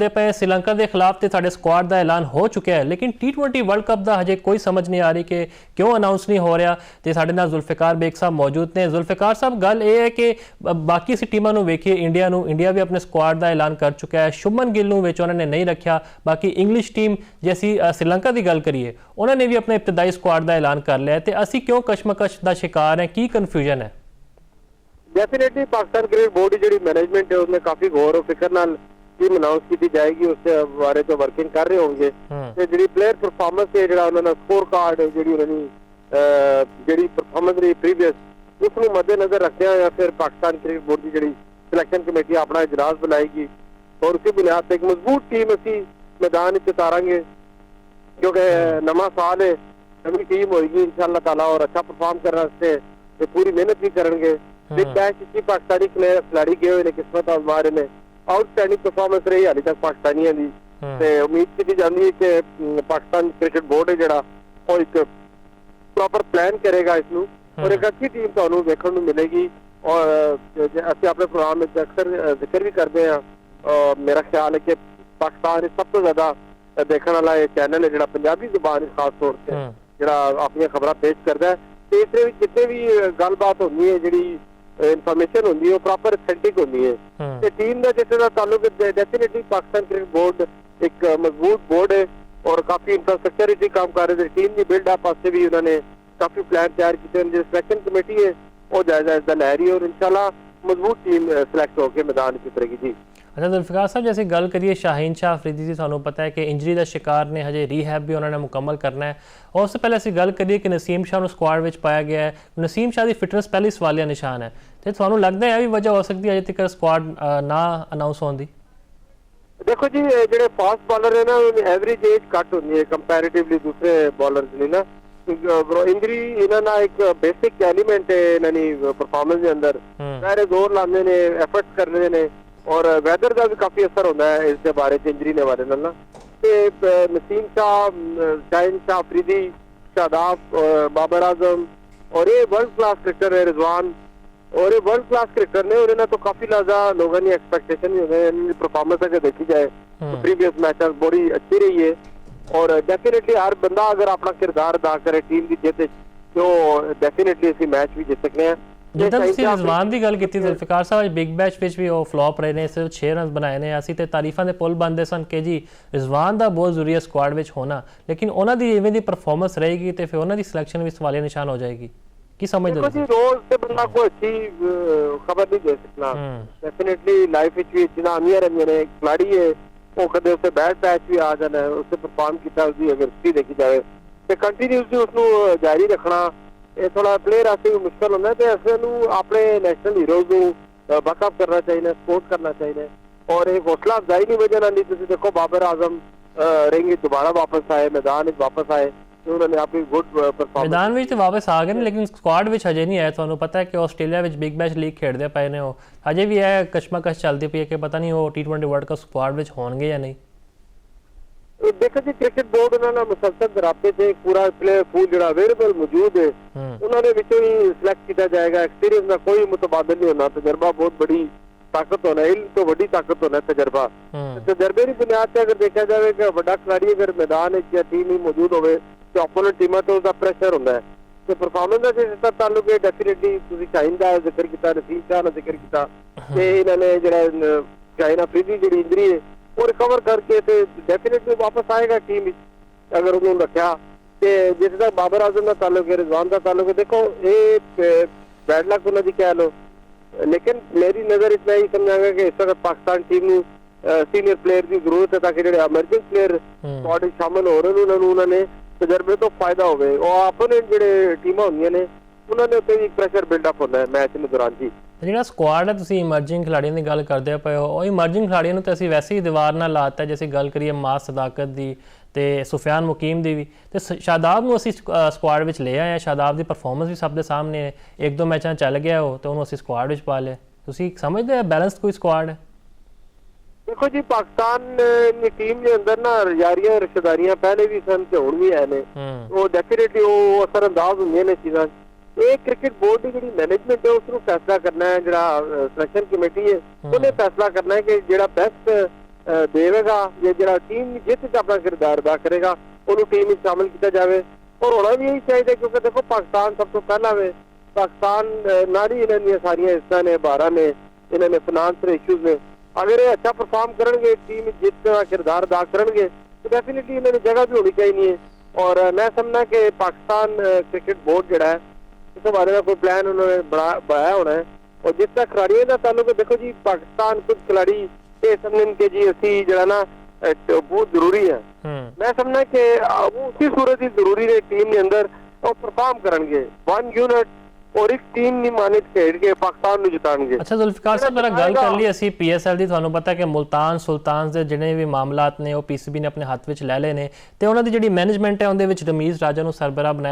करते पे श्रीलंका के खिलाफ तो साढ़े स्क्वाड का ऐलान हो चुका है, लेकिन T20 वर्ल्ड कप का हजे कोई समझ नहीं आ रही कि क्यों अनाउंस नहीं हो रहा। तो साढ़े नाल जुल्फिकार बेग साहब मौजूद ने। जुल्फिकार साहब, गल ये है कि बाकी असीं टीमां नूं वेखीए, इंडिया भी अपने स्क्वाड का ऐलान कर चुका है। शुभमन गिल नूं विच उन्होंने नहीं रखा। बाकी इंग्लिश टीम जे असीं श्रीलंका की गल करिए, उन्होंने भी अपने इब्तदाई स्क्वाड का ऐलान कर लिया। तो असीं क्यों कशमकश का शिकार है, की कन्फ्यूजन है? डेफिनेटली पाकिस्तान क्रिकेट बोर्ड की जी मैनेजमेंट है उसमें काफी गौर और फिक्र नाल टीम अनाउंस की जाएगी, उसके बारे तो वर्किंग कर रहे होंगे। ते जी प्लेयर परफॉर्मेंस है जो उन्होंने स्कोर कार्ड जी उन्होंने जी परफॉर्मेंस रही प्रीवियस उसमें मद्देनजर रखते हैं या फिर पाकिस्तान क्रिकेट बोर्ड की जी सिलेक्शन कमेटी अपना इजलास बुलाएगी और उसी बुनियाद पर एक मजबूत टीम असी मैदान च उतारांगे, क्योंकि नवा साल है, नवी टीम होगी इंशाअल्लाह ताला और अच्छा परफॉर्म करने वास्ते पूरी मेहनत भी करेंगे। बिग बैश की पाकिस्तानी खिलाड़ी गए हुए ने, किस्मत आजमा रहे हैं, आउटस्टैंडिंग परफॉर्मेंस रही हाली तक पाकिस्तानियों की। उम्मीद की जाती है कि पाकिस्तान क्रिकेट बोर्ड है जरा एक प्रॉपर प्लान करेगा इसनू और एक अच्छी टीम तुहानू देखने को मिलेगी। और असं अपने प्रोग्राम में अक्सर जिक्र भी करते हैं, मेरा ख्याल है कि पाकिस्तान सब तो ज्यादा देखने वाला ये चैनल है जो पंजाबी जुबान खास तौर पर जो अपन खबर पेश करता है। तो इस जितने भी गलबात होनी है जी इन्फॉर्मेशन होती है वो प्रॉपर ऑथेंटिक होती है। टीम का जिस ताल्लुक डेफिनेटली पाकिस्तान क्रिकेट बोर्ड एक मजबूत बोर्ड है और काफी इंफ्रास्ट्रक्चर काम कर रहे थे। टीम की बिल्डअप वास्ते भी उन्होंने काफी प्लान तैयार किए। जो सिलेक्शन कमेटी है वो जायजा इसका लै रही है और इंशाल्लाह मजबूत टीम सिलेक्ट होकर मैदान की उतरेगी जी। अच्छा जुल्फिकार साहब, जैसे गल करिए शाहीन शाह अफरीदी की, सानू पता है कि इंजरी का शिकार ने, हजे रीहैब भी उन्होंने मुकम्मल करना है। और उससे पहले असीं गल करिए कि नसीम शाह स्क्वाड में पाया गया है। नसीम शाह की फिटनेस पहले ही सवालिया निशान है। तो थानू लगता है यह भी वजह हो सकती है अजे तक स्क्वाड ना अनाउंस होने की? देखो जी जो फास्ट बॉलर है ना एवरेज एज घट होती है कंपैरेटिवली दूसरे बॉलर ने ना। इंजरी इन्होंने एक बेसिक एलीमेंट है इन्होंने परफॉर्मेंस के अंदर सारे जोर लाते ने, एफर्ट्स करते हैं और वैदर का भी काफी असर होता है इस बारे इंजरी ने बारे ना। नसीम शाह, शाहीन शाह अफरीदी, शादाब, बाबर आजम और ये वर्ल्ड क्लास क्रिकेटर है रिजवान, और ये वर्ल्ड क्लास क्रिकेटर ने उन्होंने तो काफी ज्यादा लोगों की एक्सपेक्टेशन भी परफॉर्मेंस अगर देखी जाए तो प्रीवियस मैचेस बड़ी अच्छी रही है। और डेफिनेटली हर बंदा अगर अपना किरदार अदा करे टीम की जीत तो डेफिनेटली इसी मैच भी जीत सकते हैं। जिद्दां तुसीं रिजवान की गल की जुल्फिकार साहब, बिग बैश विच भी वो फ्लॉप रहे ने, सिर्फ 6 रन बनाए ने। असीं ते तारीफां दे पुल बनदे सन कि जी रिजवान का बहुत जरूरी है स्क्वाड विच होना, लेकिन उन्हां दी इवें दी परफॉर्मेंस रहेगी तो फिर उन्हां दी सिलेक्शन भी सवालिया निशान हो जाएगी। की समझदे हो? जी रोज से बंदा कोई अच्छी खबर नहीं दे सकता। डेफिनेटली लाइफ विच भी जिन्ना अमीर ने खिलाड़ी है वो कदे उससे बैड पैच भी आ जाना है, उससे परफॉर्म किया उसकी अगर हिस्ट्री देखी जाए तो कंटिन्यूसली उसको जारी रखना ये थोड़ा प्लेयर वास्ते भी मुश्किल होता है। तो ऐसे अपने नैशनल हीरोज को बैकअप करना चाहिए, सपोर्ट करना चाहिए और एक हौसला अफजाई की वजह नहीं। तुम देखो बाबर आजम रिंग दोबारा वापस आए, मैदान वापस आए, तो उन्होंने अपनी गुड परफॉर्मेंस मैदान में तो वापस आ गए, लेकिन स्क्वाड में हजे नहीं आए। तुहानू पता है कि आस्ट्रेलिया में बिग बैश लीग खेडते पे ने, वो हजे भी है कशमकश चलती पई है कि पता नहीं वो T20 वर्ल्ड कप स्क्वाड में होंगे या नहीं। देखो जी क्रिकेट बोर्ड उन्होंने मुसलसल राब्ते से पूरा प्लेयर पूल जो अवेलेबल मौजूद है उन्होंने विचों ही सिलेक्ट किया जाएगा। एक्सपीरियंस का कोई मुतबादल नहीं होना, तजर्बा बहुत बड़ी ताकत होना, इल्म तो बड़ी ताकत होना तजर्बा। तजर्बे की बुनियाद पर अगर देखा जाए कि बड़ा खिलाड़ी अगर मैदान या टीम ही मौजूद हो तो ओपोनेंट टीम तो उसका प्रेशर होता है। तो परफॉर्मेंस का जिस ताल्लुक है डेफिनेटली तुसीं शाहीन का जिक्र किया, नसीम शाह ने जिक्र किया कि इन्होंने जो शाहीन अफरीदी जी इंजरी है वो रिकवर करके तो डेफिनेटली वापस आएगा टीम अगर उन्होंने रखा। जिस तक बाबर आजम का ताल्लुक है, रिजवान का ताल्लुक है, देखो ये बैड लक उन्होंने कह लो, लेकिन मेरी नजर इतना ही समझांगा कि इस वक्त पाकिस्तान टीम में सीनियर प्लेयर की जरूरत है ताकि जो एमरजेंसी प्लेयर स्क्वाड शामिल हो रहे हैं उन्होंने तजर्बे तो फायदा हो गए और ओपोनेंट जो टीमां होंगे ने उन्होंने उत्ते भी प्रेशर बिल्डअप होता है मैच के दौरान जी। ਜਿਹੜਾ ਸਕੁਆਡ ਹੈ ਤੁਸੀਂ ਇਮਰਜਿੰਗ ਖਿਡਾਰੀਆਂ ਦੀ ਗੱਲ ਕਰਦੇ ਪਏ ਹੋ, ਉਹ ਇਮਰਜਿੰਗ ਖਿਡਾਰੀਆਂ ਨੂੰ ਤਾਂ ਅਸੀਂ ਵੈਸੇ ਹੀ ਦੀਵਾਰ ਨਾਲ ਲਾਤਾ। ਜੇ ਅਸੀਂ ਗੱਲ ਕਰੀਏ ਮਾਸ ਸਦਾਕਤ ਦੀ ਤੇ ਸੁਫਿਆਨ ਮੁਕੀਮ ਦੀ ਵੀ, ਤੇ ਸ਼ਾਦਾਬ ਨੂੰ ਅਸੀਂ ਸਕੁਆਡ ਵਿੱਚ ਲੈ ਆਏ। ਸ਼ਾਦਾਬ ਦੀ ਪਰਫਾਰਮੈਂਸ ਵੀ ਸਭ ਦੇ ਸਾਹਮਣੇ ਹੈ, 1-2 ਮੈਚਾਂ ਚੱਲ ਗਿਆ ਉਹ ਤੇ ਉਹਨੂੰ ਅਸੀਂ ਸਕੁਆਡ ਵਿੱਚ ਪਾ ਲਿਆ। ਤੁਸੀਂ ਸਮਝਦੇ ਹੋ ਬੈਲੈਂਸਡ ਕੋਈ ਸਕੁਆਡ ਹੈ? देखो जी पाकिस्तान की टीम के अंदर ना यारियां रिश्तेदारियां पहले भी सन ते हुण भी है ने, वो डेफिनेटली वो असरअंदाज होंदियां ने चीज़ां। ये क्रिकेट बोर्ड की जिहड़ी मैनेजमेंट है उसनूं फैसला करना है, जिहड़ा सिलेक्शन कमेटी है उन्हें फैसला करना है कि जिहड़ा बेस्ट ਦੇਵੇਗਾ ਜਾਂ ਜਿਹੜਾ ਟੀਮ ਜਿੱਤ 'ਚ ਆਪਣਾ ਕਿਰਦਾਰ ਅਦਾ ਕਰੇਗਾ ਉਹਨੂੰ ਟੀਮ ਵਿੱਚ ਸ਼ਾਮਿਲ ਕੀਤਾ ਜਾਵੇ। ਔਰ ਹੋਣਾ ਵੀ ਇਹੀ ਚਾਹੀਦਾ, ਕਿਉਂਕਿ ਦੇਖੋ ਪਾਕਿਸਤਾਨ ਸਭ ਤੋਂ ਪਹਿਲਾਂ ਵੇ, ਪਾਕਿਸਤਾਨ ਨਾਲ ਹੀ ਇਹਨਾਂ ਦੀਆਂ ਸਾਰੀਆਂ ਹਿੱਸਾ ਨੇ, ਬਾਰਾਂ ਨੇ, ਇਹਨਾਂ ਨੇ ਫਾਈਨਾਂਸ ਇਸ਼ੂਜ਼ ਨੇ। ਅਗਰ ਇਹ ਅੱਛਾ ਪਰਫਾਰਮ ਕਰਨਗੇ, ਟੀਮ ਵਿੱਚ ਜਿੱਤ ਦਾ ਕਿਰਦਾਰ ਅਦਾ ਕਰਨਗੇ, तो डेफिनेटली इन्होंने जगह भी होनी चाहिए है। और मैं समझना कि पाकिस्तान क्रिकेट बोर्ड जोड़ा है इस बारे में कोई प्लान उन्होंने बनाया होना है। और जिस तक खिलाड़ियों का ताल्लुक है, देखो जी पाकिस्तान कुछ खिलाड़ी ये समझन के जी असी जरा ना बहुत जरूरी है। मैं समझना कि वो उसी सूरत ही जरूरी है टीम के अंदर और परफॉर्म करेंगे 1 यूनिट और एक टीम नहीं मानित खेल के पाकिस्तान ਨੂੰ ਜਿਤਾਣਗੇ। ਅੱਛਾ ਜ਼ੁਲਫਿਕਾਰ ਸਾਹਿਬ ਮੇਰਾ ਗੱਲ ਕਰ ਲਈ ਅਸੀਂ ਪੀਐਸਐਲ ਦੀ, ਤੁਹਾਨੂੰ ਪਤਾ ਕਿ ਮੁਲਤਾਨ ਸੁਲਤਾਨਸ ਦੇ ਜਿਹੜੇ ਵੀ ਮਾਮਲਾਤ ਨੇ ਉਹ ਪੀਸੀਬੀ ਨੇ ਆਪਣੇ ਹੱਥ ਵਿੱਚ ਲੈ ਲਏ ਨੇ ਤੇ ਉਹਨਾਂ ਦੀ ਜਿਹੜੀ ਮੈਨੇਜਮੈਂਟ ਹੈ ਉਹਦੇ ਵਿੱਚ ਰਮੀਜ਼ ਰਾਜਾ ਨੂੰ ਸਰਬਰਾਹ ਬਣਾਇਆ